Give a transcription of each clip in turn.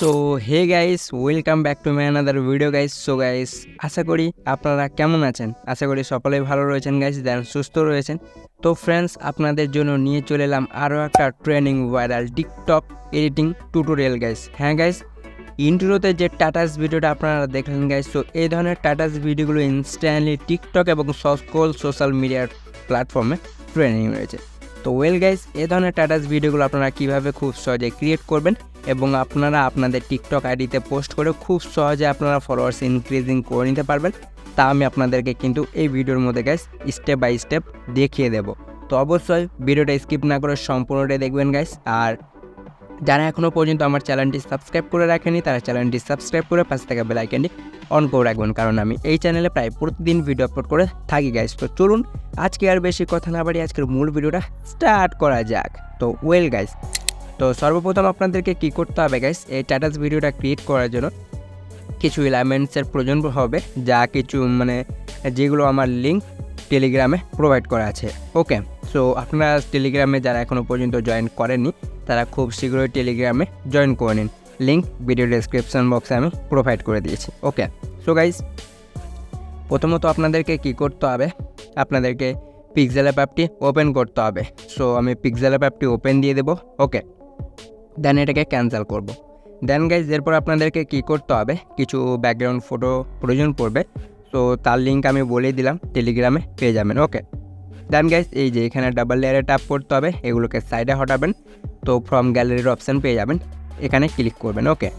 So hey guys, welcome back to my another video guys. So guys, আশা করি আপনারা কেমন আছেন। আশা করি সকলেই ভালো রয়েছেন গাইস, দেন সুস্থ রয়েছেন। তো ফ্রেন্ডস, আপনাদের জন্য নিয়ে চলে এলাম আরও একটা training viral TikTok editing tutorial guys. হ্যাঁ গাইস, ইন্ট্রোতে যে টাটাস ভিডিওটা আপনারা দেখলেন গাইস, তো এই ধরনের টাটাস ভিডিওগুলো ইনস্ট্যান্টলি টিকটক এবং সকল সোশ্যাল মিডিয়ার প্ল্যাটফর্মে ট্রেনিং রয়েছে। তো ওয়েল গাইস, এই ধরনের টাটাস ভিডিওগুলো আপনারা কীভাবে খুব সহজে ক্রিয়েট করবেন এবং আপনারা আপনাদের টিকটক আইডিতে পোস্ট করে খুব সহজে আপনারা ফলোয়ার্স ইনক্রিজিং করে নিতে পারবেন, তা আমি আপনাদেরকে কিন্তু এই ভিডিওর মধ্যে গাইস স্টেপ বাই স্টেপ দেখিয়ে দেব। তো অবশ্যই ভিডিওটা স্কিপ না করে সম্পূর্ণটাই দেখবেন গাইস। আর যারা এখনও পর্যন্ত আমার চ্যানেলটি সাবস্ক্রাইব করে রাখেনি, তারা চ্যানেলটি সাবস্ক্রাইব করে পাশে থাকা বেল আইকনটি অন করে রাখবেন, কারণ আমি এই চ্যানেলে প্রায় প্রতিদিন ভিডিও আপলোড করে থাকি গাইস। তো চলুন আজকে আর বেশি কথা না বাড়িয়ে আজকের মূল ভিডিওটা স্টার্ট করা যাক। তো ওয়েল গাইস, তো সর্বপ্রথম আপনাদেরকে কী করতে হবে গাইস, এই স্ট্যাটাস ভিডিওটা ক্রিয়েট করার জন্য কিছু এলিমেন্টসের প্রয়োজন হবে, যা কিছু যেগুলো আমার লিঙ্ক টেলিগ্রামে প্রোভাইড করা আছে। ওকে, সো আপনারা টেলিগ্রামে যারা এখনও পর্যন্ত জয়েন করেননি, তারা খুব শীঘ্রই টেলিগ্রামে জয়েন করে নিন। লিঙ্ক ভিডিও ডেসক্রিপশন বক্সে আমি প্রোভাইড করে দিয়েছি। ওকে, সো গাইস, প্রথমত আপনাদেরকে কী করতে হবে, আপনাদেরকে পিক্সেল অ্যাপটি ওপেন করতে হবে। সো আমি পিক্সেল অ্যাপটি ওপেন দিয়ে দেবো। ওকে, দেন এটাকে ক্যান্সেল করব। দেন গাইজ, এরপর আপনাদেরকে কী করতে হবে, কিছু ব্যাকগ্রাউন্ড ফটো প্রয়োজন পড়বে। সো তার লিঙ্ক আমি বলেই দিলাম, টেলিগ্রামে পেয়ে যাবেন। ওকে, দেন গাইজ, এই যে এখানে ডাবল লেয়ারে ট্যাপ করতে হবে, এগুলোকে সাইডে হটাবেন। তো ফ্রম গ্যালারির অপশান পেয়ে যাবেন, এখানে ক্লিক করবেন। ওকে,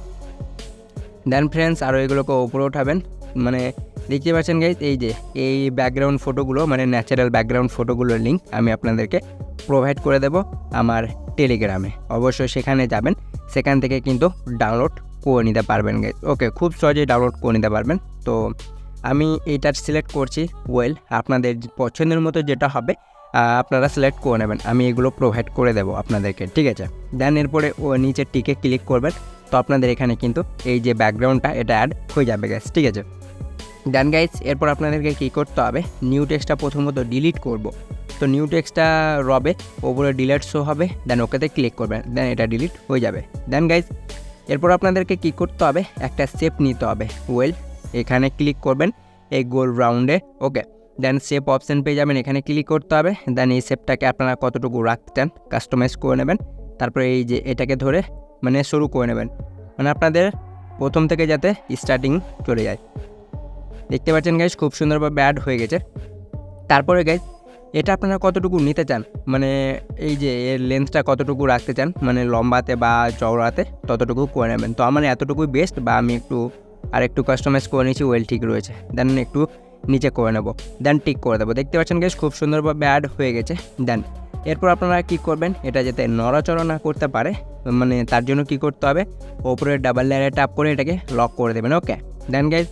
দেন ফ্রেন্ডস, আরও এগুলোকে ওপরে উঠাবেন। দেখতে পাচ্ছেন গাইজ, এই যে এই ব্যাকগ্রাউন্ড ফটোগুলো ন্যাচারাল ব্যাকগ্রাউন্ড ফটোগুলোর লিঙ্ক আমি আপনাদেরকে প্রোভাইড করে দেব আমার টেলিগ্রামে। অবশ্যই সেখানে যাবেন, সেখান থেকে কিন্তু ডাউনলোড করে নিতে পারবেন গাইজ। ওকে, খুব সহজেই ডাউনলোড করে নিতে পারবেন। তো আমি এইটা সিলেক্ট করছি। ওয়েল, আপনাদের পছন্দের মতো যেটা হবে আপনারা সিলেক্ট করে নেবেন, আমি এগুলো প্রোভাইড করে দেবো আপনাদেরকে, ঠিক আছে। দেন এরপরে নিচে টিকে ক্লিক করবেন। তো আপনাদের এখানে কিন্তু এই যে ব্যাকগ্রাউন্ডটা এটা অ্যাড হয়ে যাবে গাইজ, ঠিক আছে। দেন গাইজ, এরপর আপনাদেরকে কী করতে হবে, নিউ টেক্সটটা প্রথমত ডিলিট করব। তো নিউ টেক্সটটা রবে ওপরে ডিলিট শো হবে, দেন ওকেতে ক্লিক করবেন, দেন এটা ডিলিট হয়ে যাবে। দেন গাইজ, এরপর আপনাদেরকে কী করতে হবে, একটা শেপ নিতে হবে। ওয়েল, এখানে ক্লিক করবেন এই গোল রাউন্ডে। ওকে, দেন শেপ অপশান পেয়ে যাবেন, এখানে ক্লিক করতে হবে। দেন এই শেপটাকে আপনারা কতটুকু রাখতে চান কাস্টমাইজ করে নেবেন। তারপরে এই যে এটাকে ধরে শুরু করে নেবেন, আপনাদের প্রথম থেকে যাতে স্টার্টিং চলে যায়। দেখতে পাচ্ছেন গাইজ, খুব সুন্দরভাবে অ্যাড হয়ে গেছে। তারপরে গাইজ, এটা আপনারা কতটুকু নিতে চান, এই যে এর লেন্থটা কতটুকু রাখতে চান, লম্বাতে বা চওড়াতে ততটুকু করে নেবেন। তো আমার এতটুকুই বেস্ট, বা আমি একটু কাস্টমাইজ করে নিয়েছি। ওয়েল, ঠিক রয়েছে। দেন একটু নিচে করে নেব, দেন টিক করে দেবো। দেখতে পাচ্ছেন গাইজ, খুব সুন্দরভাবে অ্যাড হয়ে গেছে। দেন এরপর আপনারা কী করবেন, এটা যাতে নড়াচড়া না করতে পারে, তার জন্য কী করতে হবে, ওপরে ডাবল লেয়ারে ট্যাপ করে এটাকে লক করে দেবেন। ওকে, দেন গাইজ,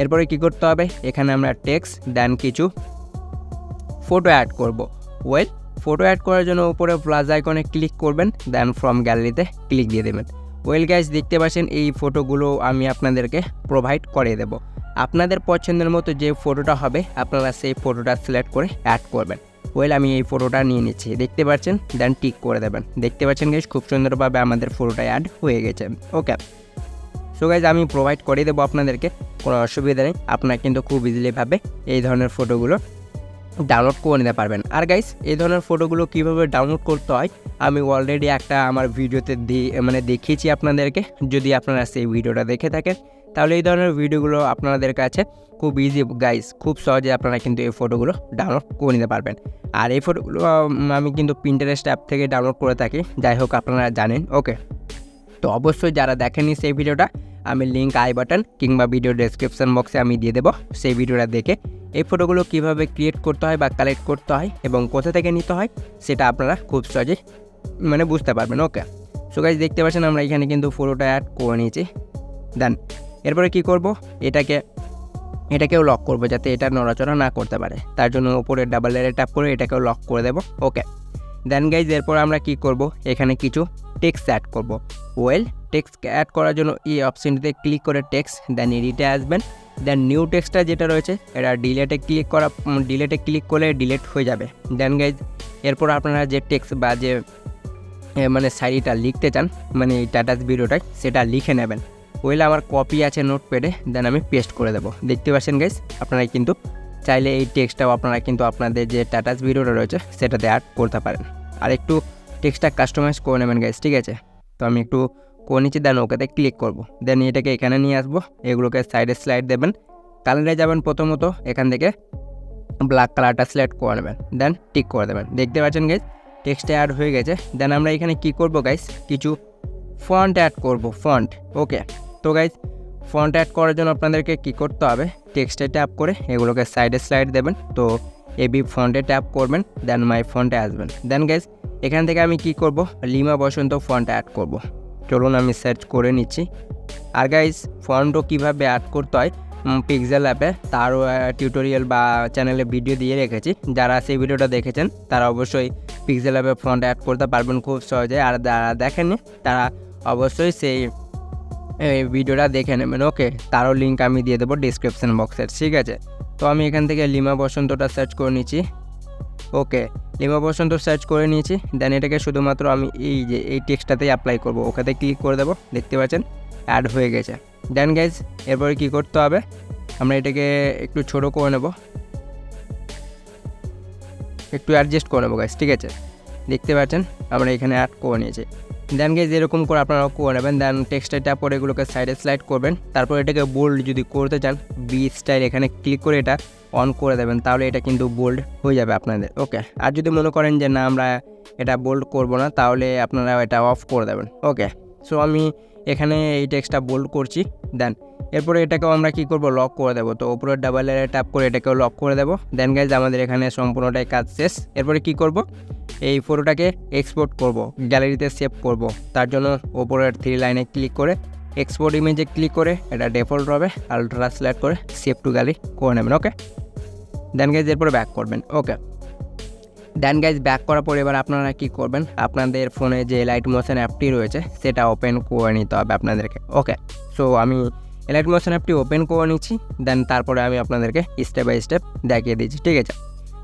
এরপরে কী করতে হবে, এখানে আমরা টেক্সট দেন কিছু ফটো অ্যাড করব। ওয়েল, ফটো অ্যাড করার জন্য উপরে প্লাস আইকনে ক্লিক করবেন, দেন ফ্রম গ্যালারিতে ক্লিক দিয়ে দেবেন। ওয়েল গাইজ, দেখতে পাচ্ছেন এই ফটোগুলো আমি আপনাদেরকে প্রোভাইড করে দেব। আপনাদের পছন্দের মতো যে ফটোটা হবে আপনারা সেই ফটোটা সিলেক্ট করে অ্যাড করবেন। ওয়েল, আমি এই ফটোটা নিয়ে নিচ্ছি, দেখতে পাচ্ছেন, দেন টিক করে দেবেন। দেখতে পাচ্ছেন গাইজ, খুব সুন্দরভাবে আমাদের ফটোটা অ্যাড হয়ে গেছে। ওকে, সো গাইজ, আমি প্রোভাইড করে দেবো আপনাদেরকে, কোনো অসুবিধা নেই। আপনারা কিন্তু খুব ইজিলিভাবে এই ধরনের ফটোগুলো ডাউনলোড করে নিতে পারবেন। আর গাইজ, এই ধরনের ফটোগুলো কীভাবে ডাউনলোড করতে হয় আমি অলরেডি একটা আমার ভিডিওতে দেখিয়েছি আপনাদেরকে। যদি আপনারা সেই ভিডিওটা দেখে থাকেন তাহলে এই ধরনের ভিডিওগুলো আপনাদের কাছে খুব ইজি গাইজ, খুব সহজে আপনারা কিন্তু এই ফটোগুলো ডাউনলোড করে নিতে পারবেন। আর এই ফটোগুলো আমি কিন্তু পিন্টারেস্ট অ্যাপ থেকে ডাউনলোড করে থাকি, যাই হোক আপনারা জানেন। ওকে, তো অবশ্যই যারা দেখেননি সেই ভিডিওটা, আমি লিঙ্ক আই বাটন কিংবা ভিডিও ডেসক্রিপশন বক্সে আমি দিয়ে দেবো। সেই ভিডিওটা দেখে এই ফটোগুলো কীভাবে ক্রিয়েট করতে হয় বা কালেক্ট করতে হয় এবং কোথা থেকে নিতে হয় সেটা আপনারা খুব সহজে বুঝতে পারবেন। ওকে, সো গাইজ, দেখতে পাচ্ছেন আমরা এখানে কিন্তু ফটোটা অ্যাড করে নিয়েছি। দেন এরপরে কী করব, এটাকেও লক করব যাতে এটা নড়াচড়া না করতে পারে, তার জন্য উপরে ডাবল লেয়ারে ট্যাপ করে এটাকেও লক করে দেব। ওকে, দেন গাইজ, এরপর আমরা কী করব, এখানে কিছু টেক্সট অ্যাড করব। ওয়েল, টেক্সট অ্যাড করার জন্য এই অপশানটিতে ক্লিক করে টেক্সট, দেন এডিটে আসবেন। দেন নিউ টেক্সটটা যেটা রয়েছে এটা ডিলেটে ক্লিক করলে ডিলেট হয়ে যাবে। দেন গাইজ, এরপর আপনারা যে টেক্সট বা যে মানে শাড়িটা লিখতে চান, মানে এই স্ট্যাটাস ভিডিওটায়, সেটা লিখে নেবেন। ওইলে আমার কপি আছে নোটপ্যাডে, দেন আমি পেস্ট করে দেবো। দেখতে পাচ্ছেন গাইস, আপনারা কিন্তু চাইলে এই টেক্সটটাও আপনারা কিন্তু আপনাদের যে স্ট্যাটাস ভিডিওটা রয়েছে সেটাতে অ্যাড করতে পারেন। আর একটু টেক্সটটা কাস্টমাইজ করে নেবেন গাইস, ঠিক আছে। তো আমি একটু করে নিচ্ছি, দেন ওকেতে ক্লিক করব। দেন এটাকে এখানে নিয়ে আসবো, এগুলোকে সাইডে স্লাইড দেবেন। কালারে যাবেন, প্রথমত এখান থেকে ব্ল্যাক কালারটা সিলেক্ট করে নেবেন, দেন টিক করে দেবেন। দেখতে পাচ্ছেন গাইস, টেক্সটে অ্যাড হয়ে গেছে। দেন আমরা এখানে কি করব গাইস, কিছু ফন্ট অ্যাড করব, ফন্ট। ওকে, তো গাইস ফন্ট অ্যাড করার জন্য আপনাদেরকে কি করতে হবে, টেক্সটে ট্যাপ করে এগুলোকে সাইডে স্লাইড দেবেন। তো এবি ফন্টে ট্যাপ করবেন, দেন মাই ফন্টে আসবেন। দেন গাইস এখান থেকে আমি কি করব, লিমা বসন্ত ফন্ট অ্যাড করব। চলুন আমি সার্চ করে নিচ্ছি। আর গাইস ফন্টও কীভাবে অ্যাড করতে হয় পিক্সেল অ্যাপে তারও টিউটোরিয়াল বা চ্যানেলে ভিডিও দিয়ে রেখেছি। যারা সেই ভিডিওটা দেখেছেন তারা অবশ্যই পিক্সেল অ্যাপে ফন্ট অ্যাড করতে পারবেন খুব সহজে। আর যারা দেখেননি তারা অবশ্যই সেই ভিডিওটা দেখে নেবেন। ওকে, তারও লিঙ্ক আমি দিয়ে দেবো ডিসক্রিপশান বক্সে, ঠিক আছে। তো আমি এখান থেকে লিমা বসন্তটা সার্চ করে নিচ্ছি। ওকে, লিমা বসন্ত সার্চ করে নিয়েছি। দেন এটাকে শুধুমাত্র আমি এই টেক্সটটাতেই অ্যাপ্লাই করব। ওখানে ক্লিক করে দেবো, দেখতে পাচ্ছেন অ্যাড হয়ে গেছে। দেন গাইজ এরপরে কী করতে হবে, আমরা এটাকে একটু ছোটো করে নেব, একটু অ্যাডজাস্ট করে নেবো গাইজ, ঠিক আছে। দেখতে পাচ্ছেন আমরা এখানে অ্যাড করে নিয়েছি। দেন গাইজ এরকম করে আপনারাও করে নেবেন। দেন টেক্সটে ট্যাপ করে এগুলোকে সাইডে স্লাইড করবেন। তারপর এটাকে বোল্ড যদি করতে চান, বি স্টাইল এখানে ক্লিক করে এটা অন করে দেবেন, তাহলে এটা কিন্তু বোল্ড হয়ে যাবে আপনাদের। ওকে, আর যদি মনে করেন যে না আমরা এটা বোল্ড করব না, তাহলে আপনারা এটা অফ করে দেবেন। ওকে, সো আমি এখানে এই টেক্সটটা বোল্ড করছি। দেন এরপরে এটাকেও আমরা কি করব, লক করে দেবো। তো উপরে ডাবল এর ট্যাপ করে এটাকেও লক করে দেবো। দেন গাইজ আমাদের এখানে সম্পূর্ণটাই কাজ শেষ। এরপরে কি করব, এই ফটোটাকে এক্সপোর্ট করব, গ্যালারিতে সেভ করব। তার জন্য ওপরের 3 লাইনে ক্লিক করে এক্সপোর্ট ইমেজে ক্লিক করে এটা ডিফল্ট হবে, আলট্রা সিলেক্ট করে সেভ টু গ্যালারি করে নেবেন। ওকে, দেন গাইজ এরপরে ব্যাক করবেন। ওকে, দেন গাইজ ব্যাক করার পর এবার আপনারা কি করবেন, আপনাদের ফোনে যে লাইট মোশন অ্যাপটি রয়েছে সেটা ওপেন করে নিতে হবে আপনাদেরকে। ওকে, সো আমি লাইট মোশন অ্যাপটি ওপেন করে নিচ্ছি। দেন তারপরে আমি আপনাদেরকে স্টেপ বাই স্টেপ দেখিয়ে দিচ্ছি, ঠিক আছে।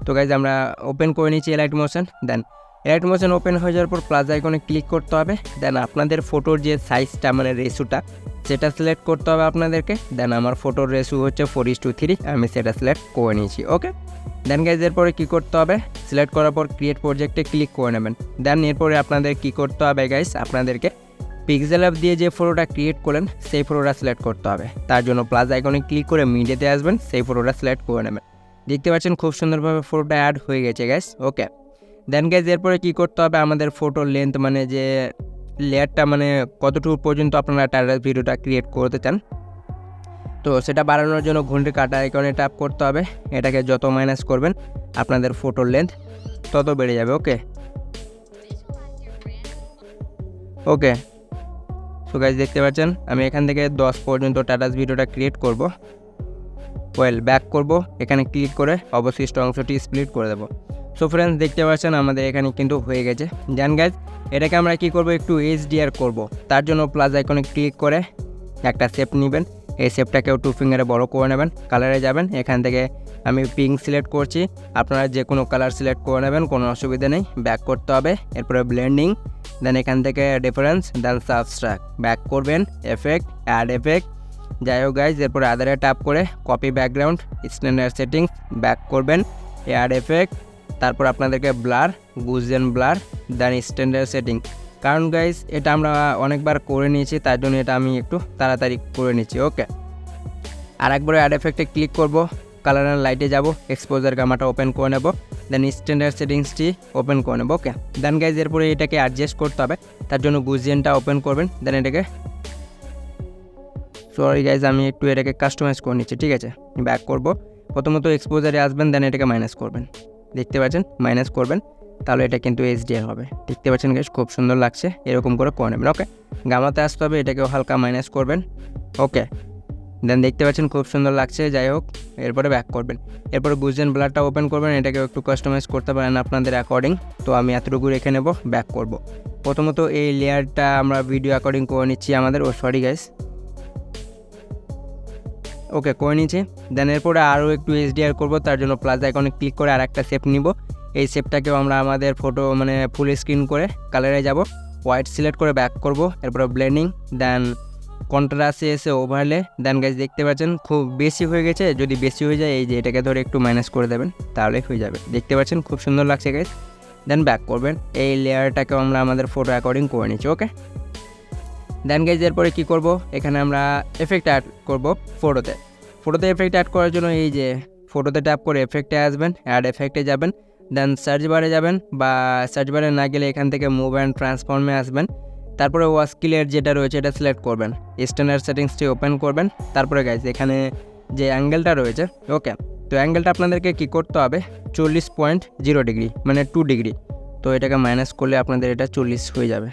তো গাইজ আমরা ওপেন করে নিচ্ছি লাইট মোশন। দেন লাইট মোশন ওপেন হয়ে যাওয়ার পর প্লাস আইকনে ক্লিক করতে হবে। দেন আপনাদের ফটোর যে সাইজটা মানে রেশিওটা সেটা সিলেক্ট করতে হবে আপনাদেরকে। দেন আমার ফটোর রেশিও হচ্ছে 4:3, আমি সেটা সিলেক্ট করে নিয়েছি। ওকে, দেন গাইজ এরপরে কী করতে হবে, সিলেক্ট করার পর ক্রিয়েট প্রজেক্টে ক্লিক করে নেবেন। দেন এরপরে আপনাদের কী করতে হবে গাইজ, আপনাদেরকে পিক্সেল অ্যাপ দিয়ে যে ফটোটা ক্রিয়েট করেন সেই ফটোটা সিলেক্ট করতে হবে। তার জন্য প্লাস আইকনে ক্লিক করে মিডিয়াতে আসবেন, সেই ফটোটা সিলেক্ট করে নেবেন। দেখতে পাচ্ছেন খুব সুন্দরভাবে ফটোটা অ্যাড হয়ে গেছে গাইজ। ওকে, দেন গাইজ এরপরে কী করতে হবে, আমাদের ফটোর লেন্থ মানে যে লেয়ারটা মানে কতটুকু পর্যন্ত আপনারা স্ট্যাটাস ভিডিওটা ক্রিয়েট করতে চান, তো সেটা বাড়ানোর জন্য ঘন্টির কাটা আইকনে ট্যাপ করতে হবে। এটাকে যত মাইনাস করবেন আপনাদের ফটোর লেন্থ তত বেড়ে যাবে। ওকে, ওকে, সো গাইজ দেখতে পাচ্ছেন আমি এখান থেকে 10 পর্যন্ত স্ট্যাটাস ভিডিওটা ক্রিয়েট করব। ব্যাক করব, এখানে ক্লিক করে অবশিষ্ট অংশটি স্প্লিট করে দেবো। সো ফ্রেন্ডস দেখতে পাচ্ছেন আমাদের এখানে কিন্তু হয়ে গেছে। জান গাইজ এটাকে আমরা কি করব, একটু HDR করব। তার জন্য প্লাস আইকনে ক্লিক করে একটা শেপ নেবেন, এই শেপটাকেও 2 ফিঙ্গারে বড় করে নেবেন। কালারে যাবেন, এখান থেকে আমি পিঙ্ক সিলেক্ট করছি, আপনারা যে কোনো কালার সিলেক্ট করে নেবেন, কোনো অসুবিধা নেই। ব্যাক করতে হবে, এরপরে ব্লেন্ডিং, দেন এখান থেকে ডিফারেন্স, দেন সাবস্ট্রাক্ট, ব্যাক করবেন, এফেক্ট, অ্যাড এফেক্ট, যাই হোক গাইজ। এরপরে আদারে ট্যাপ করে copy background, standard settings, back করবেন, অ্যাড এফেক্ট, তারপর আপনাদেরকে ব্লার, গুজেন ব্লার, দেন স্ট্যান্ডার্ড সেটিং। কারণ গাইজ এটা আমরা অনেকবার করে নিয়েছি, তার জন্য এটা আমি একটু তাড়াতাড়ি করে নিচ্ছি। ওকে, আর একবার অ্যাড এফেক্টে ক্লিক করব, কালার অ্যান্ড লাইটে যাব, এক্সপোজার গামাটা ওপেন করে নেব, দেন স্ট্যান্ডার্ড সেটিংসটি ওপেন করে নেব। ওকে, দেন গাইজ এরপরে এটাকে অ্যাডজাস্ট করতে হবে, তার জন্য গুজেনটা ওপেন করবেন। দেন এটাকে সরি গাইজ আমি একটু এটাকে কাস্টমাইজ করে নিচ্ছি, ঠিক আছে। ব্যাক করব, প্রথমত এক্সপোজারে আসবেন, দেন এটাকে মাইনাস করবেন। দেখতে পাচ্ছেন মাইনাস করবেন, তাহলে এটা কিন্তু HDR হবে। দেখতে পাচ্ছেন গাইজ খুব সুন্দর লাগছে, এরকম করে নেবেন। ওকে, গামাতে আসতে হবে, এটাকেও হালকা মাইনাস করবেন। ওকে, দেন দেখতে পাচ্ছেন খুব সুন্দর লাগছে। যাই হোক, এরপরে ব্যাক করবেন, এরপরে গুজেন ব্লারটা ওপেন করবেন, এটাকেও একটু কাস্টমাইজ করতে পারেন আপনাদের অ্যাকর্ডিং। তো আমি এতটুকু রেখে নেব, ব্যাক করব। প্রথমত এই লেয়ারটা আমরা ভিডিও অ্যাকর্ডিং করে নিচ্ছি আমাদের, সরি গাইজ। ওকে, করে নিচ্ছি। দেন এরপরে আরও একটু HDR করব, তার জন্য প্লাস আইকনে ক্লিক করে আর একটা শেপ নিব, এই শেপটাকেও আমরা আমাদের ফটো মানে ফুল স্ক্রিন করে কালারে যাব, হোয়াইট সিলেক্ট করে ব্যাক করব, এরপরে ব্লেন্ডিং, দেন কন্ট্রাস্টে এসে ওভারলে। দেন গাইজ দেখতে পাচ্ছেন খুব বেশি হয়ে গেছে, যদি বেশি হয়ে যায় এই যে এটাকে ধরে একটু মাইনাস করে দেবেন তাহলেই হয়ে যাবে। দেখতে পাচ্ছেন খুব সুন্দর লাগছে গাইজ। দেন ব্যাক করবেন, এই লেয়ারটাকেও আমরা আমাদের ফটো অ্যাকর্ডিং করে নিচ্ছি। ওকে, দেন গাইজ এরপরে কী করব, এখানে আমরা এফেক্ট অ্যাড করব ফটোতে এফেক্ট অ্যাড করার জন্য এই যে ফটোতে ট্যাপ করে এফেক্টে আসবেন, অ্যাড এফেক্টে যাবেন, দেন সার্চ বারে যাবেন, বা সার্চ বারে না গেলে এখান থেকে মুভ অ্যান্ড ট্রান্সফর্মে আসবেন। তারপরে ওয়াস্কিলের যেটা রয়েছে এটা সিলেক্ট করবেন, স্ট্যান্ডার্ড সেটিংসটি ওপেন করবেন। তারপরে গাইজ এখানে যে অ্যাঙ্গেলটা রয়েছে, ওকে, তো অ্যাঙ্গেলটা আপনাদেরকে কী করতে হবে, 40.0 ডিগ্রি মানে 2 ডিগ্রি। তো এটাকে মাইনাস করলে আপনাদের এটা 40 হয়ে যাবে,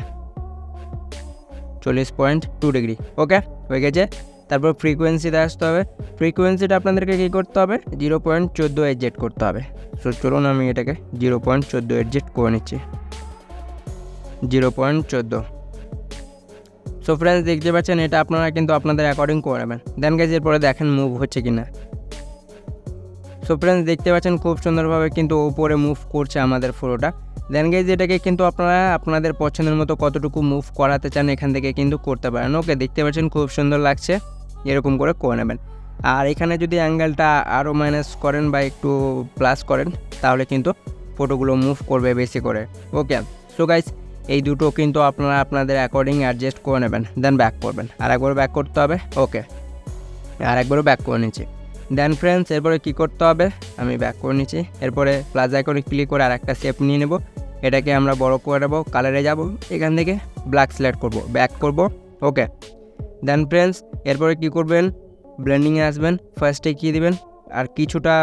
40.2 ডিগ্রি। ওকে, হয়ে গেছে। তারপর ফ্রিকোয়েন্সিতে আসতে হবে, ফ্রিকোয়েন্সিটা আপনাদেরকে কী করতে হবে, 0.14 করতে হবে। সো চলুন আমি এটাকে 0.14 করে নিচ্ছি, 0.14। সো ফ্রেন্ডস দেখতে পাচ্ছেন এটা আপনারা কিন্তু আপনাদের অ্যাকর্ডিং করে নেবেন। দেন গাইজ এরপরে দেখেন মুভ হচ্ছে কি না। সো ফ্রেন্ডস দেখতে পাচ্ছেন খুব সুন্দরভাবে কিন্তু ওপরে মুভ করছে আমাদের ফটোটা। দেন গাইজ এটাকে কিন্তু আপনারা আপনাদের পছন্দের মতো কতটুকু মুভ করাতে চান এখান থেকে কিন্তু করতে পারেন। ওকে, দেখতে পাচ্ছেন খুব সুন্দর লাগছে, এরকম করে নেবেন। আর এখানে যদি অ্যাঙ্গেলটা আরও মাইনাস করেন বা একটু প্লাস করেন তাহলে কিন্তু ফটোগুলো মুভ করবে বেশি করে। ওকে, সো গাইজ এই দুটো কিন্তু আপনারা আপনাদের অ্যাকর্ডিং অ্যাডজাস্ট করে নেবেন। দেন ব্যাক করবেন, আর একবার ব্যাক করতে হবে। ওকে, আর একবারও ব্যাক করে নিচ্ছি। দেন ফ্রেন্ডস এরপরে কী করতে হবে, আমি ব্যাক করে নিচ্ছি। এরপরে প্লাস আইকনে ক্লিক করে আর একটা শেপ নিয়ে নেব, এটাকে আমরা বড় করে নেব, কালারে যাব, এখান থেকে ব্ল্যাক সিলেক্ট করব, ব্যাক করব। ওকে, দেন ফ্রেন্ডস এরপরে কী করবেন, ব্লেন্ডিংয়ে আসবেন, ফার্স্টে কী দেবেন আর কিছুটা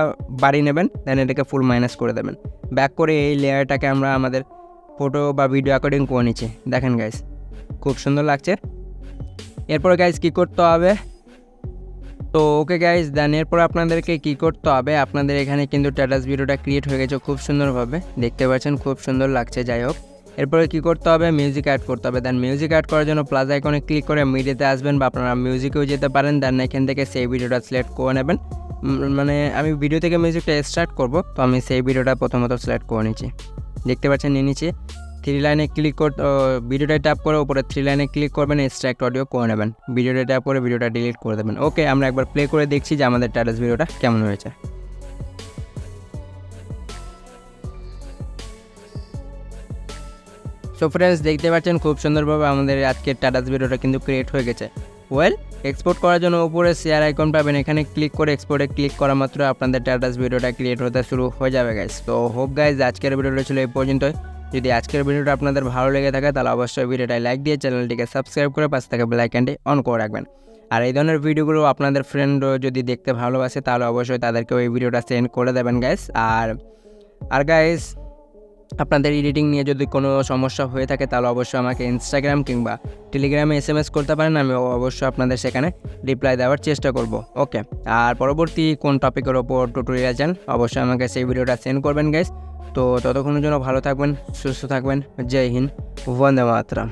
বাড়ি নেবেন, দেন এটাকে ফুল মাইনাস করে দেবেন। ব্যাক করে এই লেয়ারটাকে আমরা আমাদের ফটো বা ভিডিও অ্যাকর্ডিং করে নিচ্ছি। দেখেন গাইজ খুব সুন্দর লাগছে। এরপরে গাইজ কী করতে হবে, তো ওকে গাইজ দেন এরপর আপনাদেরকে কী করতে হবে, আপনাদের এখানে কিন্তু স্ট্যাটাস ভিডিওটা ক্রিয়েট হয়ে গেছে খুব সুন্দরভাবে, দেখতে পাচ্ছেন খুব সুন্দর লাগছে। যাই হোক, এরপরে কী করতে হবে, মিউজিক অ্যাড করতে হবে। দেন মিউজিক অ্যাড করার জন্য প্লাস আইকনে ক্লিক করে মিডিয়াতে আসবেন, বা আপনারা মিউজিকেও যেতে পারেন। দেন এখান থেকে সেই ভিডিওটা সিলেক্ট করে নেবেন, মানে আমি ভিডিও থেকে মিউজিকটা স্টার্ট করব, তো আমি সেই ভিডিওটা প্রথমত সিলেক্ট করে নিচ্ছি। দেখতে পাচ্ছেন নিয়ে নিচ্ছি, 3 লাইনে ক্লিক করতে ভিডিওটা ট্যাপ করে উপরে 3 লাইনে ক্লিক করবেন, এক্সট্রাক্ট অডিও করে নেবেন, ভিডিওটা ট্যাপ করে ভিডিওটা ডিলিট করে দেবেন। ওকে, আমরা একবার প্লে করে দেখছি যে আমাদের স্ট্যাটাস ভিডিওটা কেমন হয়েছে। সো ফ্রেন্ডস দেখতে পাচ্ছেন খুব সুন্দরভাবে আমাদের আজকের স্ট্যাটাস ভিডিওটা কিন্তু ক্রিয়েট হয়ে গেছে। ওয়েল, এক্সপোর্ট করার জন্য উপরে শেয়ার আইকন পাবেন, এখানে ক্লিক করে এক্সপোর্টে ক্লিক করা মাত্র আপনাদের স্ট্যাটাস ভিডিওটা ক্রিয়েট হতে শুরু হয়ে যাবে গাইস। তো হোপ গাইজ আজকের ভিডিওটা ছিল এই পর্যন্তই। যদি আজকের ভিডিওটা আপনাদের ভালো লেগে থাকে তাহলে অবশ্যই ভিডিওটায় লাইক দিয়ে চ্যানেলটিকে সাবস্ক্রাইব করে পাশে থাকা বেল আইকনটি অন করে রাখবেন। আর এই ধরনের ভিডিওগুলো আপনাদের ফ্রেন্ড যদি দেখতে ভালোবাসে তাহলে অবশ্যই তাদেরকেও এই ভিডিওটা সেন্ড করে দেবেন গাইস। আর গাইস আপনাদের এডিটিং নিয়ে যদি কোনো সমস্যা হয়ে থাকে তাহলে অবশ্যই আমাকে ইনস্টাগ্রাম কিংবা টেলিগ্রামে SMS করতে পারেন, আমি অবশ্যই আপনাদের সেখানে রিপ্লাই দেওয়ার চেষ্টা করব। ওকে, আর পরবর্তী কোন টপিকের ওপর টিউটোরিয়াল চান অবশ্যই আমাকে সেই ভিডিওটা সেন্ড করবেন গাইস। তো ততক্ষণের জন্য ভালো থাকবেন, সুস্থ থাকবেন। জয় হিন্দ, বন্দে মাতরম।